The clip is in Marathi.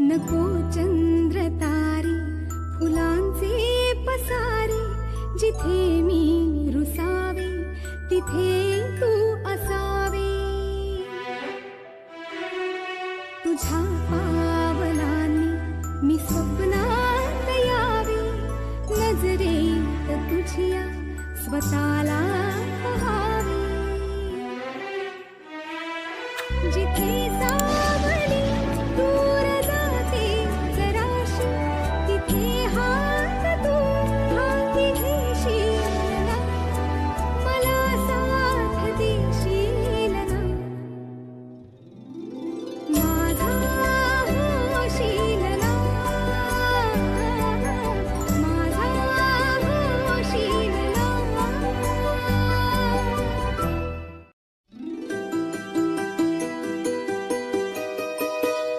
नको चंद्र तारे फुलांचे पसारे, जिथे मी रुसावे तिथे तू असावे. तुझ्या पावलांनी मी स्वप्नात यावे, नजरेत तुझ्या स्वतःला